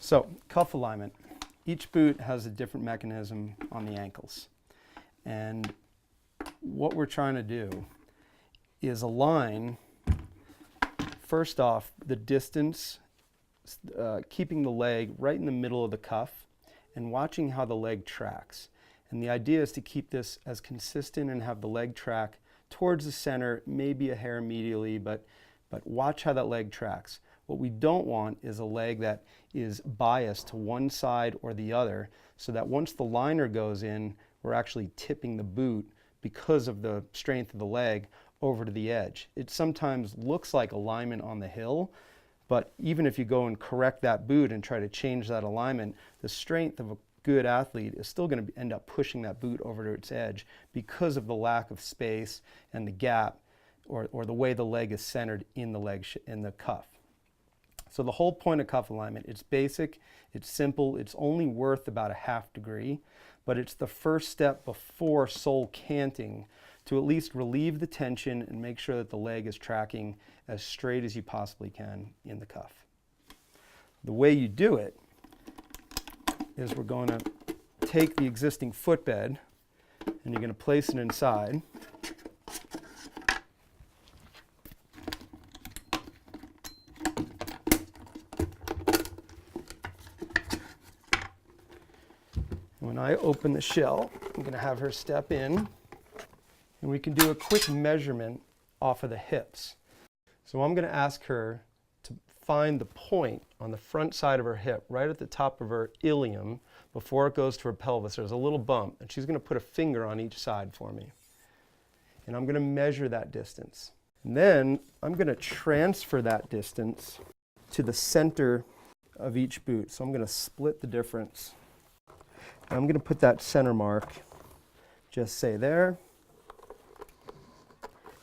So, cuff alignment. Each boot has a different mechanism on the ankles. And what we're trying to do is align, first off, the distance, keeping the leg right in the middle of the cuff and watching how the leg tracks. And the idea is to keep this as consistent and have the leg track towards the center, maybe a hair medially, but watch how that leg tracks. What we don't want is a leg that is biased to one side or the other, so that once the liner goes in, we're actually tipping the boot because of the strength of the leg over to the edge. It sometimes looks like alignment on the hill, but even if you go and correct that boot and try to change that alignment, the strength of a good athlete is still going to end up pushing that boot over to its edge because of the lack of space and the gap or the way the leg is centered in the cuff. So the whole point of cuff alignment, it's basic, it's simple, it's only worth about a ½ degree, but it's the first step before sole canting to at least relieve the tension and make sure that the leg is tracking as straight as you possibly can in the cuff. The way you do it is we're going to take the existing footbed and you're going to place it inside. When I open the shell, I'm going to have her step in, and we can do a quick measurement off of the hips. So I'm going to ask her to find the point on the front side of her hip, right at the top of her ilium, before it goes to her pelvis. There's a little bump, and she's going to put a finger on each side for me. And I'm going to measure that distance. And then I'm going to transfer that distance to the center of each boot. So I'm going to split the difference. I'm going to put that center mark, just say there,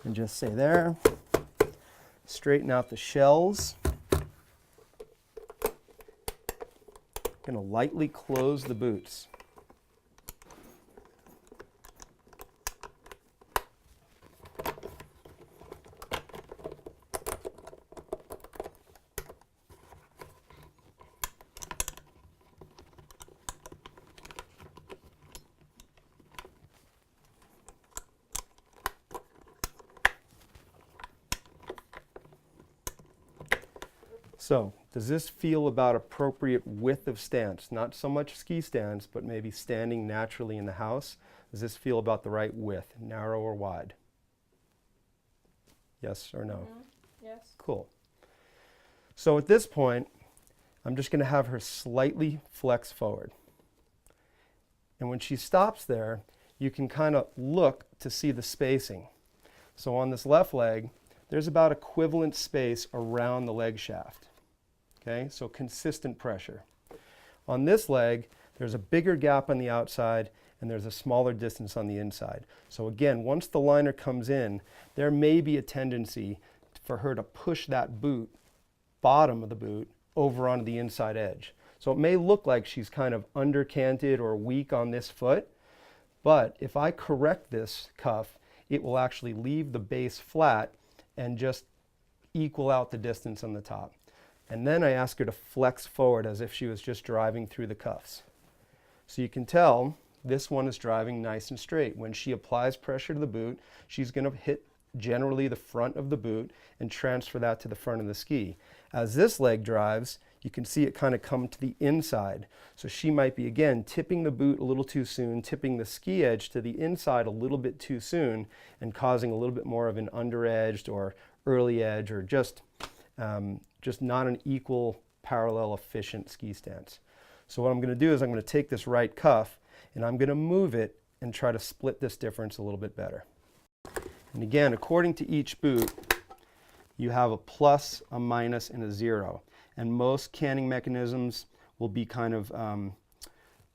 and just say there. Straighten out the shells. Going to lightly close the boots. So, does this feel about appropriate width of stance? Not so much ski stance, but maybe standing naturally in the house. Does this feel about the right width, narrow or wide? Yes or no? Mm-hmm. Yes. Cool. So at this point, I'm just going to have her slightly flex forward. And when she stops there, you can kind of look to see the spacing. So on this left leg, there's about equivalent space around the leg shaft. Okay, so consistent pressure. On this leg, there's a bigger gap on the outside and there's a smaller distance on the inside. So again, once the liner comes in, there may be a tendency for her to push that boot, bottom of the boot, over onto the inside edge. So it may look like she's kind of undercanted or weak on this foot, but if I correct this cuff, it will actually leave the base flat and just equal out the distance on the top. And then I ask her to flex forward as if she was just driving through the cuffs. So you can tell this one is driving nice and straight. When she applies pressure to the boot, she's going to hit generally the front of the boot and transfer that to the front of the ski. As this leg drives, you can see it kind of come to the inside. So she might be, again, tipping the boot a little too soon, tipping the ski edge to the inside a little bit too soon, and causing a little bit more of an under-edged or early edge, or just not an equal, parallel, efficient ski stance. So what I'm going to do is I'm going to take this right cuff and I'm going to move it and try to split this difference a little bit better. And again, according to each boot, you have a plus, a minus, and a 0. And most canting mechanisms will be kind of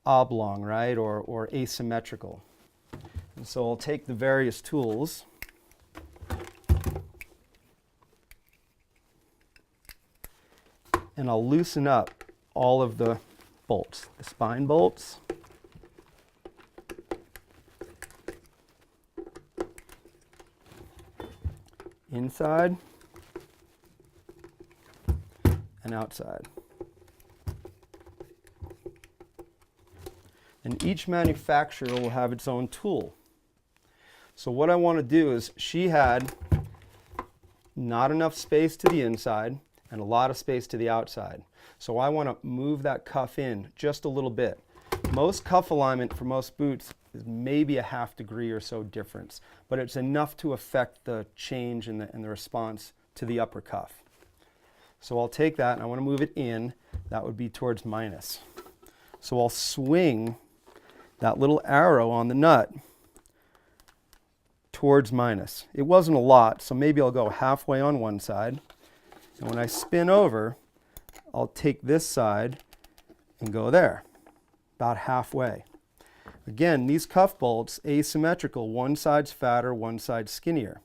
oblong, right, or asymmetrical. And so I'll take the various tools and I'll loosen up all of the bolts, the spine bolts, inside and outside. And each manufacturer will have its own tool. So what I want to do is, she had not enough space to the inside and a lot of space to the outside. So I want to move that cuff in just a little bit. Most cuff alignment for most boots is maybe a ½ degree or so difference, but it's enough to affect the change in the response to the upper cuff. So I'll take that and I want to move it in. That would be towards minus. So I'll swing that little arrow on the nut towards minus. It wasn't a lot, so maybe I'll go halfway on one side. And when I spin over, I'll take this side and go there, about halfway. Again, these cuff bolts, asymmetrical, one side's fatter, one side's skinnier.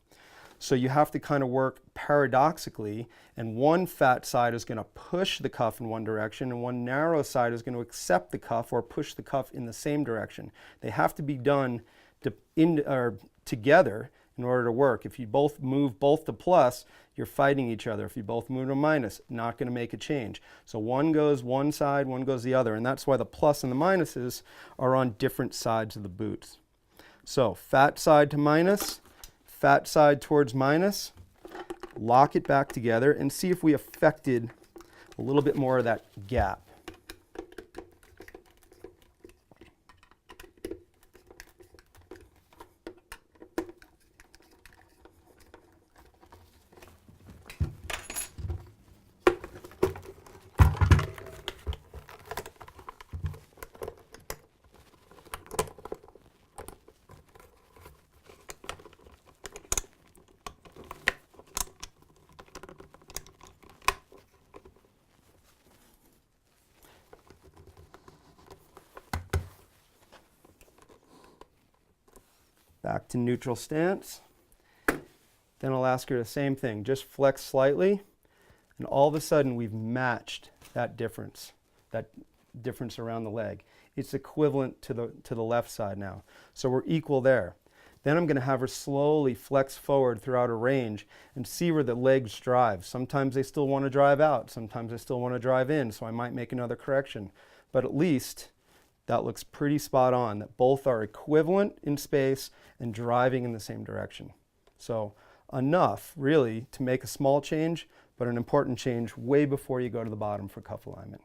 So you have to kind of work paradoxically, and one fat side is going to push the cuff in one direction, and one narrow side is going to accept the cuff or push the cuff in the same direction. They have to be done together in order to work. If you both move both to plus, you're fighting each other. If you both move to minus, not going to make a change. So one goes one side, one goes the other, and that's why the plus and the minuses are on different sides of the boots. So fat side to minus, fat side towards minus, lock it back together and see if we affected a little bit more of that gap. Back to neutral stance. Then I'll ask her the same thing, just flex slightly, and all of a sudden we've matched that difference around the leg. It's equivalent to the left side now. So we're equal there. Then I'm going to have her slowly flex forward throughout her range and see where the legs drive. Sometimes they still want to drive out, sometimes they still want to drive in, so I might make another correction. But at least that looks pretty spot on, that both are equivalent in space and driving in the same direction. So enough, really, to make a small change, but an important change way before you go to the bottom for cuff alignment.